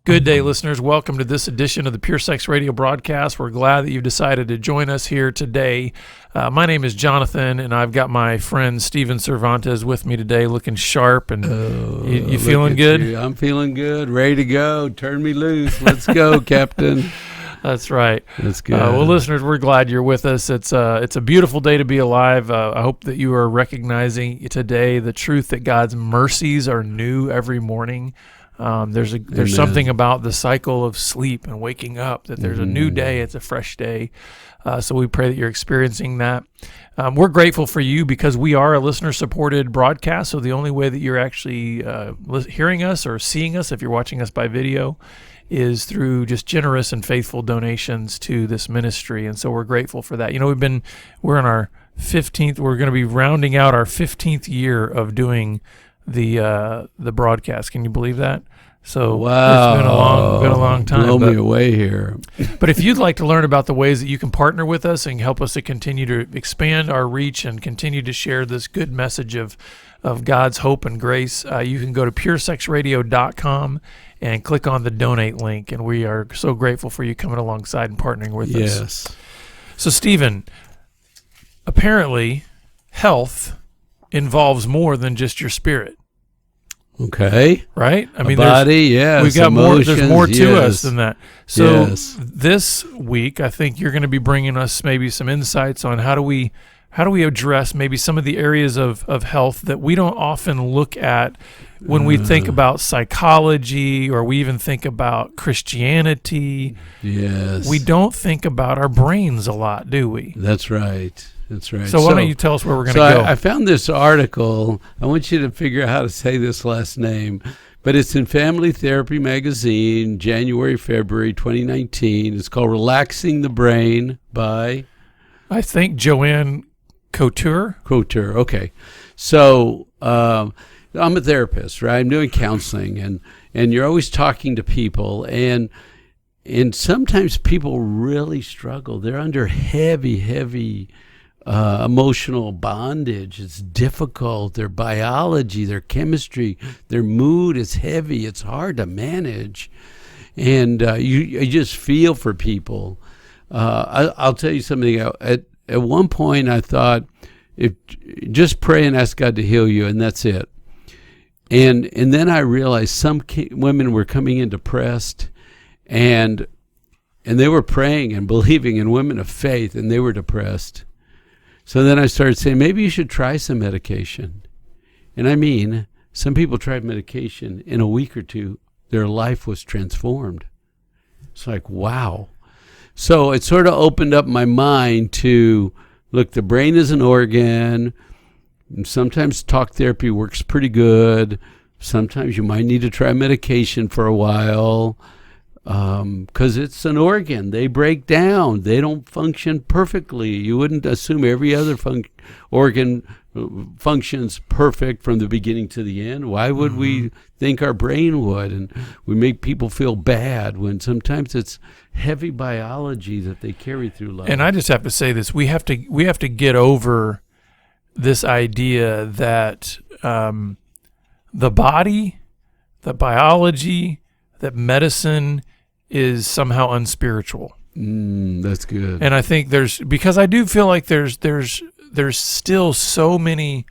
Good day, listeners. Welcome to this edition of the Pure Sex Radio broadcast. We're glad that you've decided to join us here today. My name is Jonathan, and I've got my friend Steven Cervantes with me today, looking sharp. And you feeling good? I'm feeling good, ready to go. Turn me loose. Let's go, Captain. That's right. That's good. Well, listeners, we're glad you're with us. It's a beautiful day to be alive. I hope that you are recognizing today the truth that God's mercies are new every morning. There's something about the cycle of sleep and waking up, that there's a new day, it's a fresh day. So we pray that you're experiencing that. We're grateful for you because we are a listener-supported broadcast, so the only way that you're actually hearing us or seeing us, if you're watching us by video, is through just generous and faithful donations to this ministry. And so we're grateful for that. You know, we're in our 15th, we're going to be rounding out our 15th year of doing the broadcast. Can you believe that? So wow, it's been a long time. Blow me away here. But if you'd like to learn about the ways that you can partner with us and help us to continue to expand our reach and continue to share this good message of God's hope and grace, you can go to puresexradio.com and click on the donate link. And we are so grateful for you coming alongside and partnering with us. Yes. So, Stephen, apparently health involves more than just your spirit. Okay. Right? I mean, body, yes. We've got emotions, more. There's more to us than that. So this week, I think you're going to be bringing us maybe some insights on how do we address maybe some of the areas of health that we don't often look at when we think about psychology or we even think about Christianity. Yes. We don't think about our brains a lot, do we? That's right. That's right. So why don't you tell us where we're going to go? I found this article. I want you to figure out how to say this last name, but it's in Family Therapy Magazine, January, February 2019. It's called Relaxing the Brain by, I think, Joanne Couture. Couture, okay. So I'm a therapist, right? I'm doing counseling, and you're always talking to people, and sometimes people really struggle. They're under heavy emotional bondage. It's difficult. Their biology, their chemistry, their mood is heavy. It's hard to manage, and you just feel for people. I'll tell you something. At one point, I thought, if just pray and ask God to heal you, and that's it. And then I realized some women were coming in depressed, and they were praying and believing in women of faith, and they were depressed. So then I started saying, maybe you should try some medication. And I mean, some people tried medication. In a week or two, their life was transformed. It's like, wow. So it sort of opened up my mind to, look, the brain is an organ. Sometimes talk therapy works pretty good. Sometimes you might need to try medication for a while. Because it's an organ. They break down. They don't function perfectly. You wouldn't assume every other organ functions perfect from the beginning to the end. Why would we think our brain would? And we make people feel bad when sometimes it's heavy biology that they carry through life. And I just have to say this. We have to get over this idea that the body, the biology, that medicine is somehow unspiritual. That's good. And I think because I do feel like there's still so many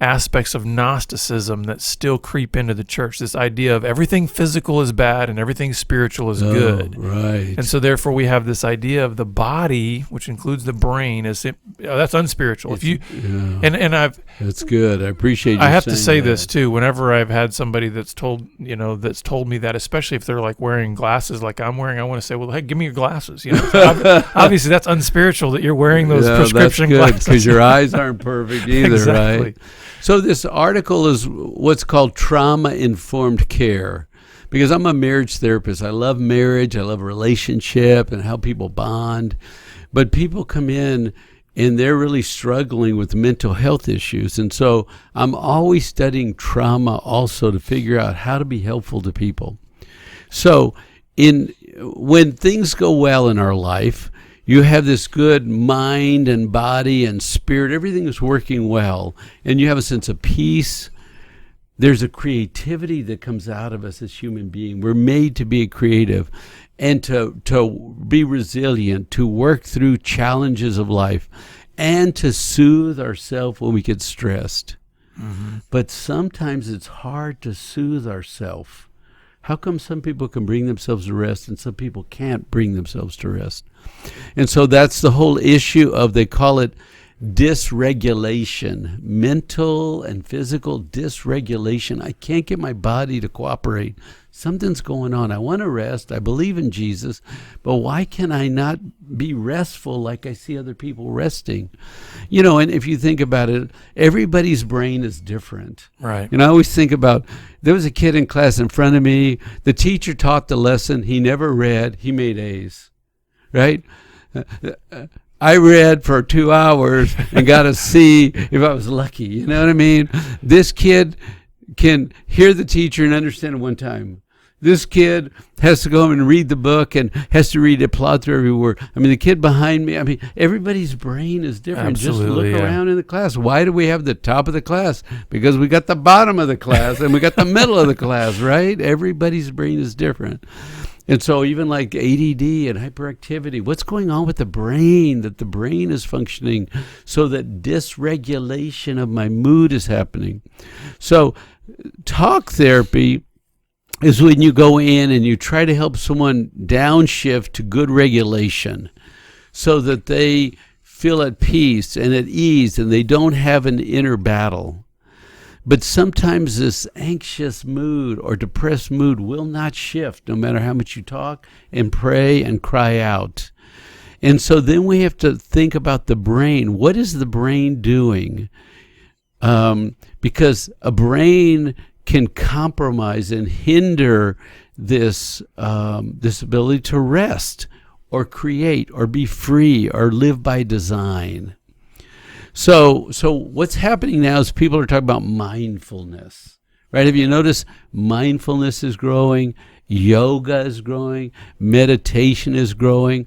aspects of Gnosticism that still creep into the church. This idea of everything physical is bad and everything spiritual is good. Right. And so therefore we have this idea of the body, which includes the brain, that's unspiritual. That's good. I appreciate you. I have to say that. this too. Whenever I've had somebody that's told me that, especially if they're like wearing glasses like I'm wearing, I want to say, well, hey, give me your glasses. You know, so obviously that's unspiritual that you're wearing those prescription glasses because your eyes aren't perfect either, exactly. Right? So this article is what's called trauma-informed care, because I'm a marriage therapist. I love marriage. I love relationship and how people bond. But people come in and they're really struggling with mental health issues. And so I'm always studying trauma also to figure out how to be helpful to people. So when things go well in our life, you have this good mind and body and spirit. Everything is working well. And you have a sense of peace. there's a creativity that comes out of us as human beings. We're made to be creative and to be resilient, to work through challenges of life, and to soothe ourselves when we get stressed. Mm-hmm. But sometimes it's hard to soothe ourselves. How come some people can bring themselves to rest and some people can't bring themselves to rest? And so that's the whole issue of, they call it dysregulation, mental and physical dysregulation. I can't get my body to cooperate. Something's going on. I want to rest. I believe in Jesus, but why can I not be restful like I see other people resting? You know, and if you think about it, everybody's brain is different. Right. And I always think about, there was a kid in class in front of me. The teacher taught the lesson. He never read. He made A's. Right? I read for 2 hours and got a C if I was lucky. You know what I mean? This kid can hear the teacher and understand it one time. This kid has to go home and read the book and has to read it, plod through every word. I mean, the kid behind me, I mean, everybody's brain is different. Absolutely, just look around in the class. Why do we have the top of the class? Because we got the bottom of the class and we got the middle of the class, right? Everybody's brain is different. And so even like ADD and hyperactivity, what's going on with the brain, that the brain is functioning so that dysregulation of my mood is happening. So talk therapy is when you go in and you try to help someone downshift to good regulation so that they feel at peace and at ease and they don't have an inner battle. But sometimes this anxious mood or depressed mood will not shift no matter how much you talk and pray and cry out. And so then we have to think about the brain. What is the brain doing? Because a brain can compromise and hinder this ability to rest or create or be free or live by design. So what's happening now is people are talking about mindfulness, right? Have you noticed mindfulness is growing, yoga is growing, meditation is growing?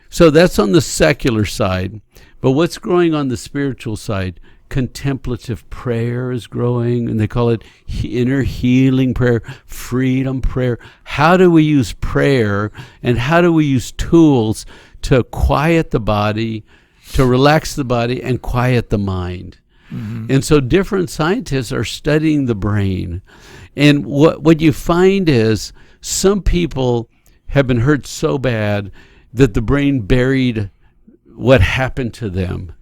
So that's on the secular side. But what's growing on the spiritual side? Contemplative prayer is growing, and they call it inner healing prayer, freedom prayer. How do we use prayer, and how do we use tools to quiet the body, to relax the body, and quiet the mind? Mm-hmm. And so different scientists are studying the brain. And what you find is some people have been hurt so bad that the brain buried what happened to them.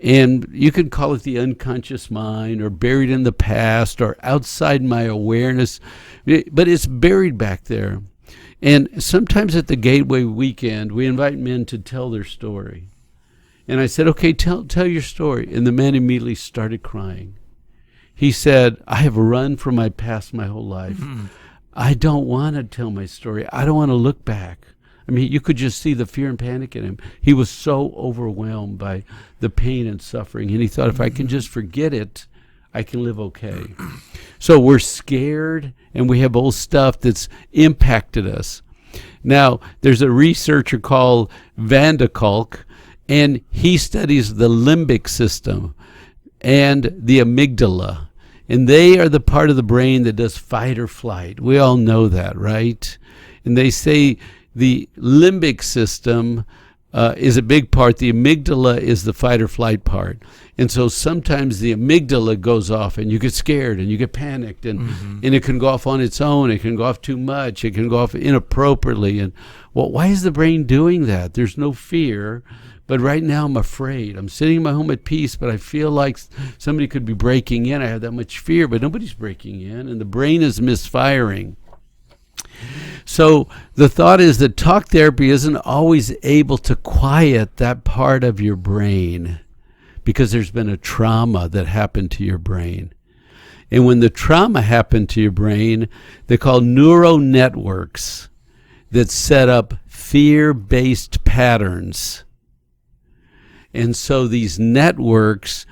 And you can call it the unconscious mind or buried in the past or outside my awareness, but it's buried back there. And sometimes at the Gateway weekend, we invite men to tell their story. And I said, okay, tell your story. And the man immediately started crying. He said, I have run from my past my whole life. Mm-hmm. I don't want to tell my story. I don't want to look back. I mean, you could just see the fear and panic in him. He was so overwhelmed by the pain and suffering. And he thought, if I can just forget it, I can live okay. So we're scared, and we have old stuff that's impacted us. Now, there's a researcher called Van de Kalk, and he studies the limbic system and the amygdala. And they are the part of the brain that does fight or flight. We all know that, right? And they say the limbic system is a big part. The amygdala is the fight or flight part. And so sometimes the amygdala goes off and you get scared and you get panicked and it can go off on its own. It can go off too much. It can go off inappropriately. And well, why is the brain doing that? There's no fear. But right now I'm afraid. I'm sitting in my home at peace, but I feel like somebody could be breaking in. I have that much fear, but nobody's breaking in. And the brain is misfiring. So the thought is that talk therapy isn't always able to quiet that part of your brain because there's been a trauma that happened to your brain. And when the trauma happened to your brain, they call neural networks that set up fear-based patterns. And so these networks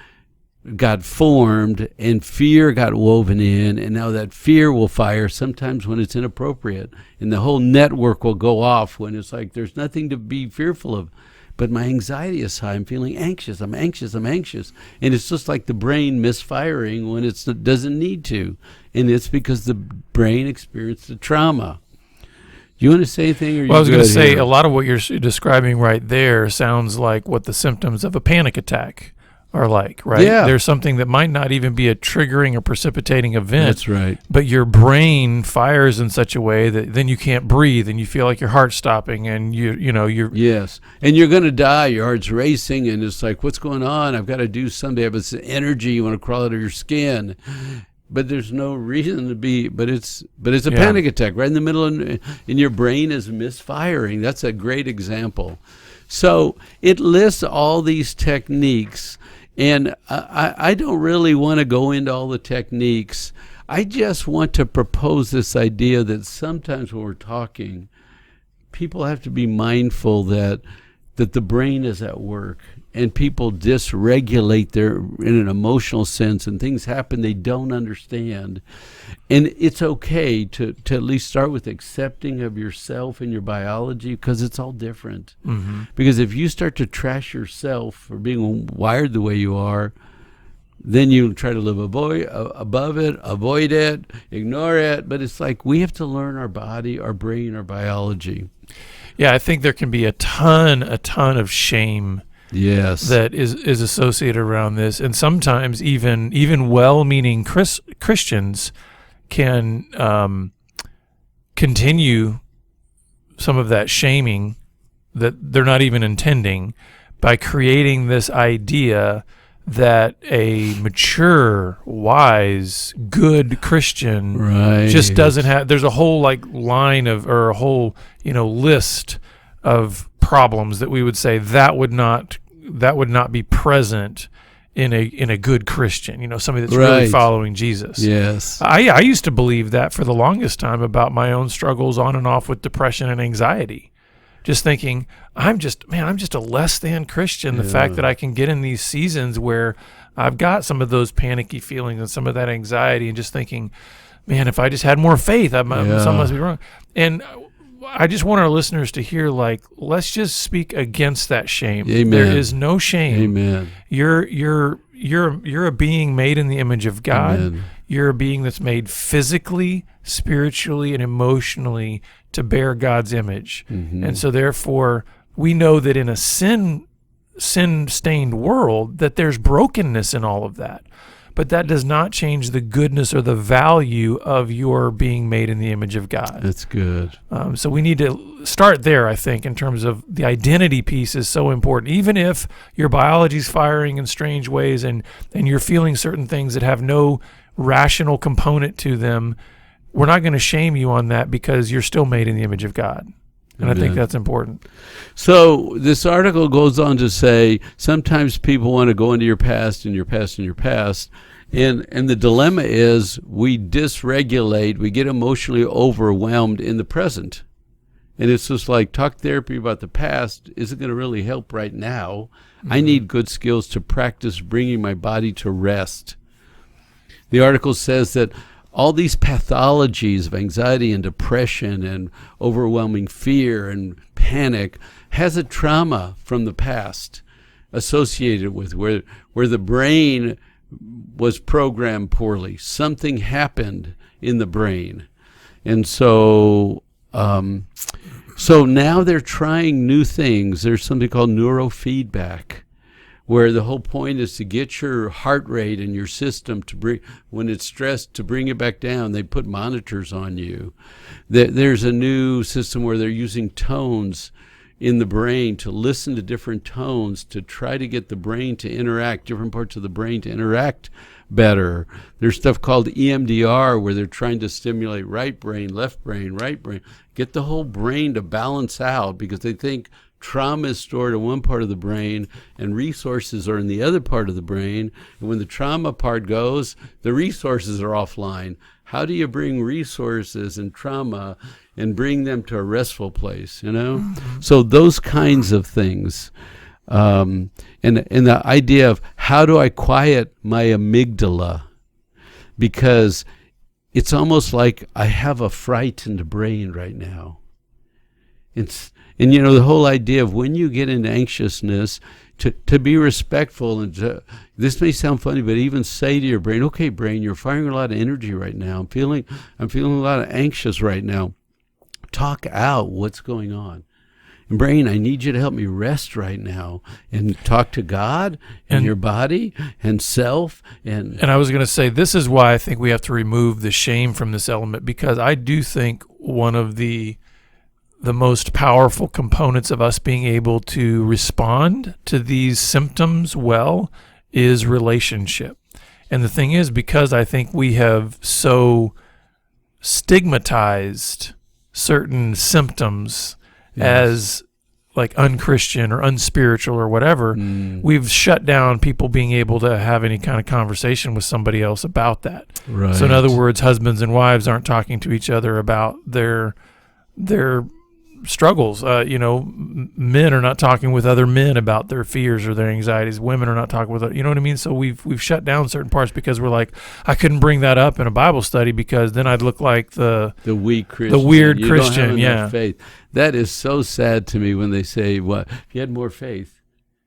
got formed and fear got woven in, and now that fear will fire sometimes when it's inappropriate, and the whole network will go off when it's like there's nothing to be fearful of. but my anxiety is high. I'm feeling anxious. I'm anxious. And it's just like the brain misfiring when it doesn't need to. And it's because the brain experienced the trauma. Do you want to say anything? Or Well, I was going to say, here? a lot of what you're describing right there sounds like what the symptoms of a panic attack are like, right? Yeah. There's something that might not even be a triggering or precipitating event. That's right. But your brain fires in such a way that then you can't breathe and you feel like your heart's stopping and you're Yes. And you're going to die. Your heart's racing and it's like, what's going on? I've got to do something. I have this energy. You want to crawl out of your skin. But there's no reason to be, but it's a panic attack right in the middle, and your brain is misfiring. That's a great example. So it lists all these techniques, and I don't really want to go into all the techniques. I just want to propose this idea that sometimes when we're talking, people have to be mindful that the brain is at work. And people dysregulate in an emotional sense, and things happen they don't understand. And it's okay to at least start with accepting of yourself and your biology, because it's all different. Mm-hmm. Because if you start to trash yourself for being wired the way you are, then you try to live above it, avoid it, ignore it. But it's like we have to learn our body, our brain, our biology. Yeah, I think there can be a ton of shame. Yes, that is associated around this, and sometimes even well-meaning Christians can continue some of that shaming that they're not even intending by creating this idea that a mature, wise, good Christian just doesn't have. There's a whole line of, or a whole list of problems that we would say that would not be present in a good Christian, somebody that's really following Jesus. Yes. I used to believe that for the longest time about my own struggles on and off with depression and anxiety. Just thinking, I'm just a less than Christian. The fact that I can get in these seasons where I've got some of those panicky feelings and some of that anxiety, and just thinking, man, if I just had more faith, something must be wrong. And I just want our listeners to hear, let's just speak against that shame. Amen. There is no shame. Amen. You're a being made in the image of God. Amen. You're a being that's made physically, spiritually, and emotionally to bear God's image. Mm-hmm. And so therefore, we know that in a sin-stained world, that there's brokenness in all of that. But that does not change the goodness or the value of your being made in the image of God. That's good. So we need to start there, I think, in terms of the identity piece is so important. Even if your biology's firing in strange ways and you're feeling certain things that have no rational component to them, we're not going to shame you on that because you're still made in the image of God. And I think that's important. So this article goes on to say sometimes people want to go into your past and your past and your past. And the dilemma is we dysregulate, we get emotionally overwhelmed in the present. And it's just like talk therapy about the past isn't going to really help right now. Mm-hmm. I need good skills to practice bringing my body to rest. The article says that all these pathologies of anxiety and depression and overwhelming fear and panic has a trauma from the past associated with where the brain was programmed poorly. Something happened in the brain. And so now they're trying new things. There's something called neurofeedback, where the whole point is to get your heart rate and your system to bring, when it's stressed, to bring it back down. They put monitors on you. There's a new system where they're using tones in the brain to listen to different tones to try to get the brain to interact, different parts of the brain to interact better. There's stuff called EMDR where they're trying to stimulate right brain, right brain, get the whole brain to balance out, because they think trauma is stored in one part of the brain and resources are in the other part of the brain. And when the trauma part goes, the resources are offline. How do you bring resources and trauma and bring them to a restful place, Mm-hmm. So those kinds of things. And the idea of how do I quiet my amygdala? Because it's almost like I have a frightened brain right now. And you know, the whole idea of when you get into anxiousness, to be respectful, and this may sound funny, but even say to your brain, okay, brain, you're firing a lot of energy right now. I'm feeling a lot of anxious right now. Talk out what's going on. And brain, I need you to help me rest right now, and talk to God and your body and self. And I was going to say, this is why I think we have to remove the shame from this element, because I do think one of the most powerful components of us being able to respond to these symptoms well is relationship. And the thing is, because I think we have so stigmatized certain symptoms as like unchristian or unspiritual or whatever, we've shut down people being able to have any kind of conversation with somebody else about that. Right. So in other words, husbands and wives aren't talking to each other about their struggles. Men are not talking with other men about their fears or their anxieties. Women are not talking with, you know what I mean? So we've shut down certain parts because we're like, I couldn't bring that up in a Bible study because then I'd look like the weak Christian, the weird Christian. Yeah, faith. That is so sad to me when they say, "What if you had more faith?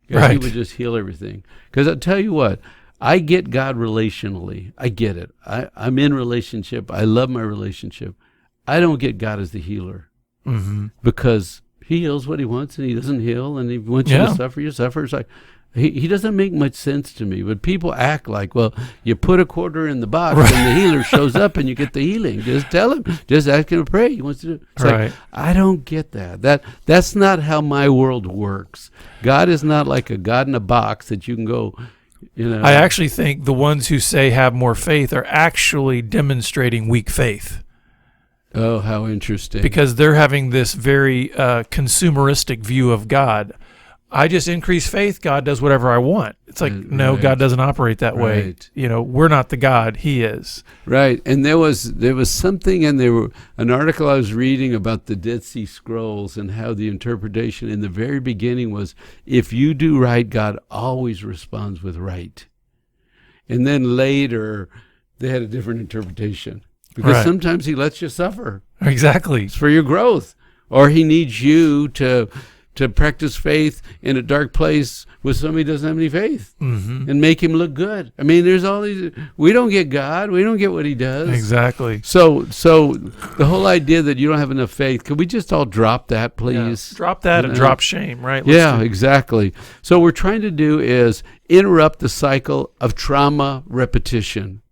Right. He would just heal everything." Because I'll tell you what, I get God relationally. I get it. I'm in relationship. I love my relationship. I don't get God as the healer. Mm-hmm. Because he heals what he wants, and he doesn't heal, and he wants you to suffer, you suffer. It's like he doesn't make much sense to me. But people act like, well, you put a quarter in the box, and the healer shows up, and you get the healing. Just tell him, just ask him to pray. He wants to do it. It's like, I don't get that. That's not how my world works. God is not like a God in a box that you can go. I actually think the ones who say have more faith are actually demonstrating weak faith. Oh, how interesting. Because they're having this very consumeristic view of God. I just increase faith, God does whatever I want. It's like, no, God doesn't operate that way. We're not the God, he is. Right. And there was something, and an article I was reading about the Dead Sea Scrolls and how the interpretation in the very beginning was, if you do right, God always responds with right. And then later, they had a different interpretation. Because sometimes he lets you suffer. Exactly. It's for your growth. Or he needs you to practice faith in a dark place with somebody who doesn't have any faith, and make him look good. I mean, there's all these. We don't get God. We don't get what he does. Exactly. So the whole idea that you don't have enough faith, could we just all drop that, please? Yeah. Drop that and drop shame, right? Exactly. So what we're trying to do is interrupt the cycle of trauma repetition.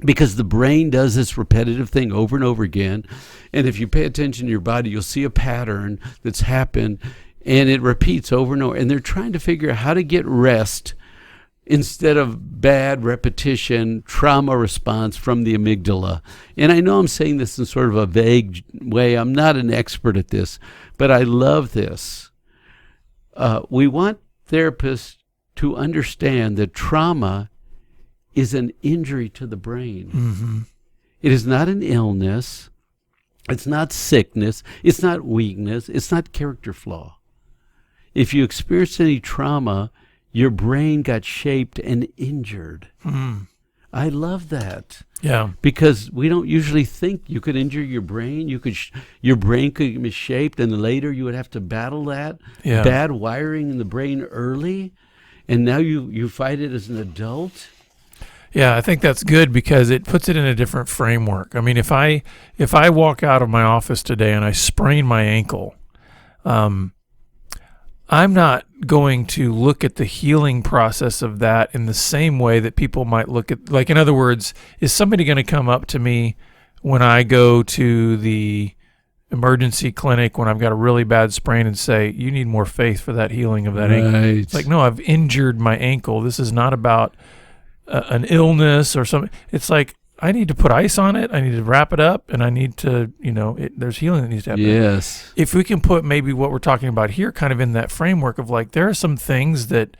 Because the brain does this repetitive thing over and over again. And if you pay attention to your body, you'll see a pattern that's happened, and it repeats over and over. And they're trying to figure out how to get rest instead of bad repetition, trauma response from the amygdala. And I know I'm saying this in sort of a vague way. I'm not an expert at this, but I love this. We want therapists to understand that trauma is an injury to the brain. Mm-hmm. It is not an illness. It's not sickness. It's not weakness. It's not character flaw. If you experience any trauma, your brain got shaped and injured. Mm. I love that. Yeah. Because we don't usually think you could injure your brain. Your brain could get misshaped, and later you would have to battle that. Yeah. Bad wiring in the brain early, and now you fight it as an adult. Yeah, I think that's good because it puts it in a different framework. I mean, if I walk out of my office today and I sprain my ankle, I'm not going to look at the healing process of that in the same way that people might look at, like, in other words, is somebody going to come up to me when I go to the emergency clinic when I've got a really bad sprain and say, you need more faith for that healing of that ankle? It's like, no, I've injured my ankle. This is not about an illness or something. It's like, I need to put ice on it. I need to wrap it up, and I need to, there's healing that needs to happen. Yes. If we can put maybe what we're talking about here kind of in that framework of like, there are some things that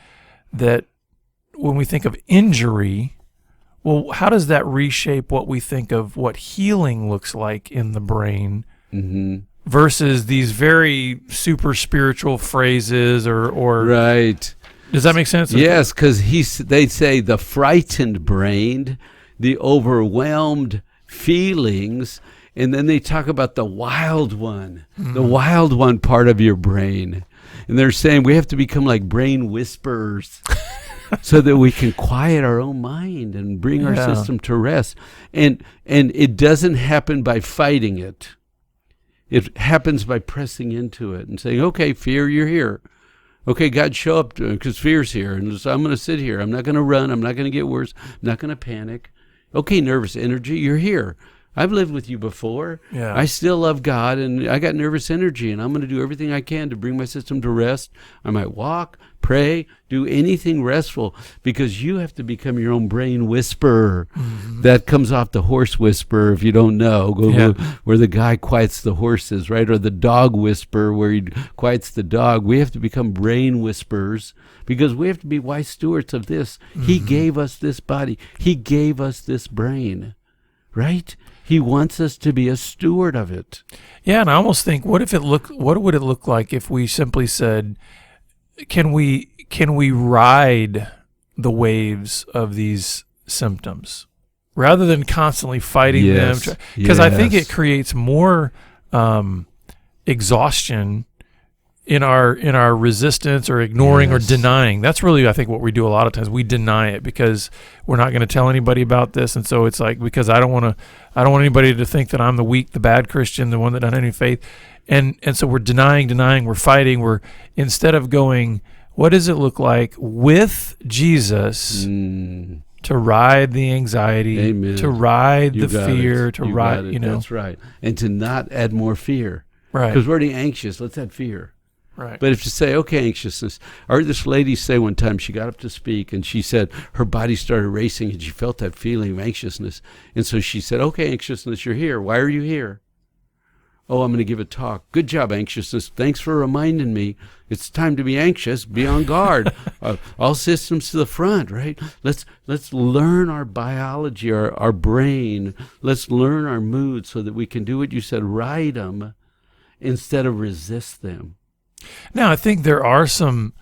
when we think of injury, well, how does that reshape what we think of what healing looks like in the brain versus these very super spiritual phrases or right. Does that make sense? Yes, because they say the frightened brain, the overwhelmed feelings, And then they talk about the wild one part of your brain. And they're saying we have to become like brain whisperers so that we can quiet our own mind and bring our system to rest. And it doesn't happen by fighting it. It happens by pressing into it and saying, okay, fear, you're here. Okay, God, show up because fear's here. And so I'm going to sit here. I'm not going to run. I'm not going to get worse. I'm not going to panic. Okay, nervous energy, you're here. I've lived with you before. Yeah. I still love God, and I got nervous energy, and I'm going to do everything I can to bring my system to rest. I might walk, pray, do anything restful, because you have to become your own brain whisperer. Mm-hmm. That comes off the horse whisperer, if you don't know. Go where the guy quiets the horses, right? Or the dog whisperer, where he quiets the dog. We have to become brain whisperers, because we have to be wise stewards of this. Mm-hmm. He gave us this body. He gave us this brain, right? He wants us to be a steward of it. Yeah, and I almost think, what would it look like if we simply said, can we ride the waves of these symptoms rather than constantly fighting them? Because I think it creates more exhaustion in our resistance or ignoring or denying. That's really, I think, what we do a lot of times. We deny it because we're not going to tell anybody about this, and so it's like, because I don't want anybody to think that I'm the weak, the bad Christian, the one that doesn't have any faith, and so we're denying, we're fighting. We're, instead of going, what does it look like with Jesus to ride the anxiety, Amen. To ride the fear, to ride, That's right, and to not add more fear, right? Because we're already anxious. Let's add fear. Right. But if you say, okay, anxiousness. I heard this lady say one time, she got up to speak, and she said her body started racing, and she felt that feeling of anxiousness. And so she said, okay, anxiousness, you're here. Why are you here? Oh, I'm going to give a talk. Good job, anxiousness. Thanks for reminding me. It's time to be anxious. Be on guard. All systems to the front, right? Let's learn our biology, our brain. Let's learn our moods so that we can do what you said, ride them instead of resist them. Now, I think there are some,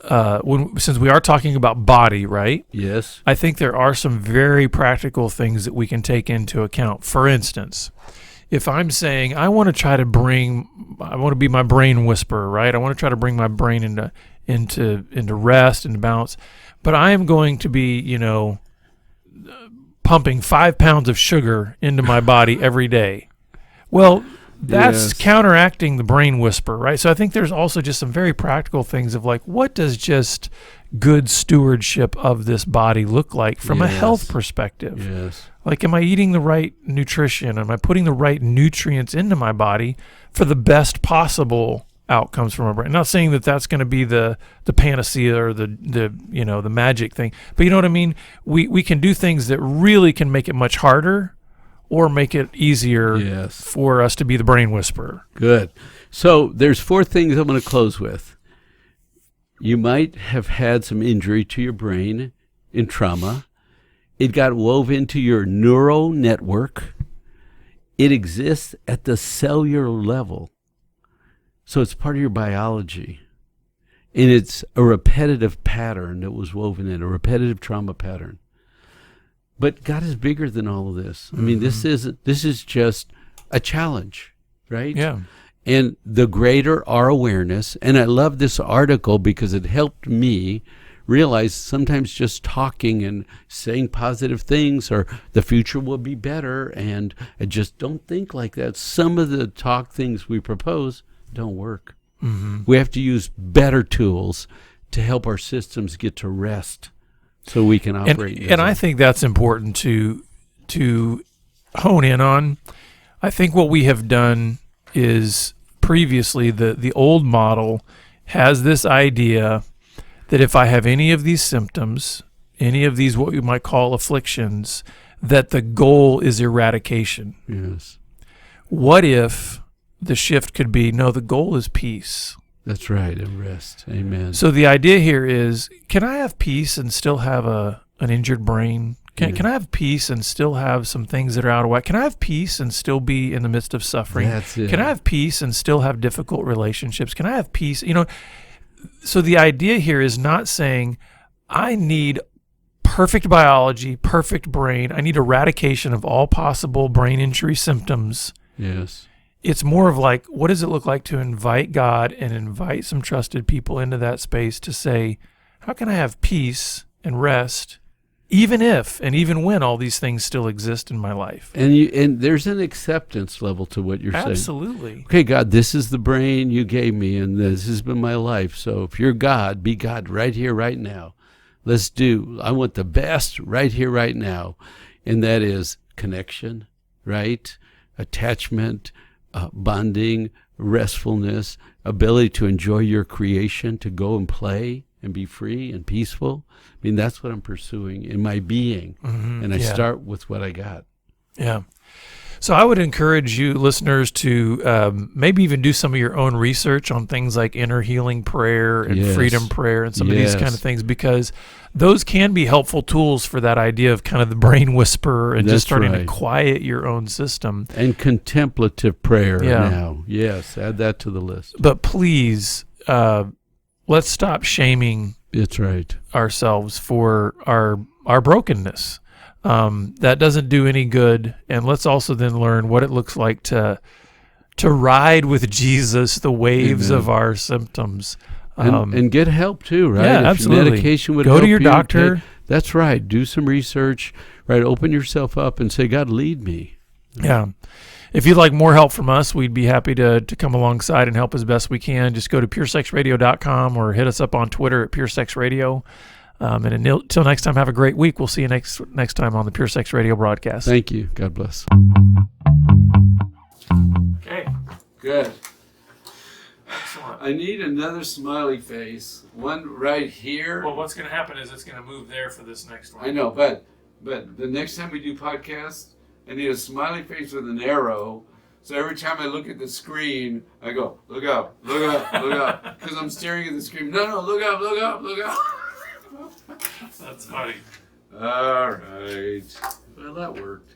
since we are talking about body, right? Yes. I think there are some very practical things that we can take into account. For instance, if I'm saying I want to be my brain whisperer, right? I want to try to bring my brain into rest and balance, but I am going to be, pumping 5 pounds of sugar into my body every day. Well, that's counteracting the brain whisper, right? So I think there's also just some very practical things of like, what does just good stewardship of this body look like from a health perspective? Yes. Like, am I eating the right nutrition? Am I putting the right nutrients into my body for the best possible outcomes from my brain? I'm not saying that that's going to be the panacea or the magic thing, but you know what I mean? We can do things that really can make it much harder or make it easier for us to be the brain whisperer. Good. So there's 4 things I'm going to close with. You might have had some injury to your brain in trauma. It got woven into your neural network. It exists at the cellular level. So it's part of your biology. And it's a repetitive pattern that was woven in, a repetitive trauma pattern. But God is bigger than all of this. I mean, this is just a challenge, right? Yeah. And the greater our awareness, and I love this article because it helped me realize sometimes just talking and saying positive things or the future will be better, and I just don't think like that. Some of the talk things we propose don't work. Mm-hmm. We have to use better tools to help our systems get to rest, so we can operate. And I think that's important to hone in on. I think what we have done is previously the old model has this idea that if I have any of these symptoms, any of these what we might call afflictions, that the goal is eradication. Yes. What if the shift could be, no, the goal is peace? That's right, and rest. Amen. So the idea here is, can I have peace and still have an injured brain? Can I have peace and still have some things that are out of whack? Can I have peace and still be in the midst of suffering? That's it. Can I have peace and still have difficult relationships? Can I have peace? So the idea here is not saying I need perfect biology, perfect brain. I need eradication of all possible brain injury symptoms. Yes. It's more of like, what does it look like to invite God and invite some trusted people into that space to say, how can I have peace and rest, even if and even when all these things still exist in my life? And there's an acceptance level to what you're saying. Absolutely. Okay, God, this is the brain you gave me, and this has been my life. So if you're God, be God right here, right now. I want the best right here, right now. And that is connection, right? Attachment, bonding, restfulness, ability to enjoy your creation, to go and play and be free and peaceful. I mean, that's what I'm pursuing in my being. And I start with what I got. Yeah. So I would encourage you listeners to maybe even do some of your own research on things like inner healing prayer and freedom prayer and some of these kind of things, because those can be helpful tools for that idea of kind of the brain whisperer and just starting to quiet your own system. And contemplative prayer now. Yes, add that to the list. But please, let's stop shaming ourselves for our brokenness. That doesn't do any good. And let's also then learn what it looks like to ride with Jesus the waves of our symptoms. And get help too, right? Yeah, if absolutely. Medication would go help to your you, doctor. That's right. Do some research, right? Open yourself up and say, God, lead me. Yeah. If you'd like more help from us, we'd be happy to come alongside and help as best we can. Just go to puresexradio.com or hit us up on Twitter at puresexradio. And until next time, have a great week. We'll see you next time on the Pure Sex Radio broadcast. Thank you. God bless. Okay. Good. Excellent. I need another smiley face. One right here. Well, what's going to happen is it's going to move there for this next one. I know, but the next time we do podcasts, I need a smiley face with an arrow. So every time I look at the screen, I go, look up, look up, look up. Because I'm staring at the screen. No, look up, look up, look up. That's funny. All right. Well, that worked.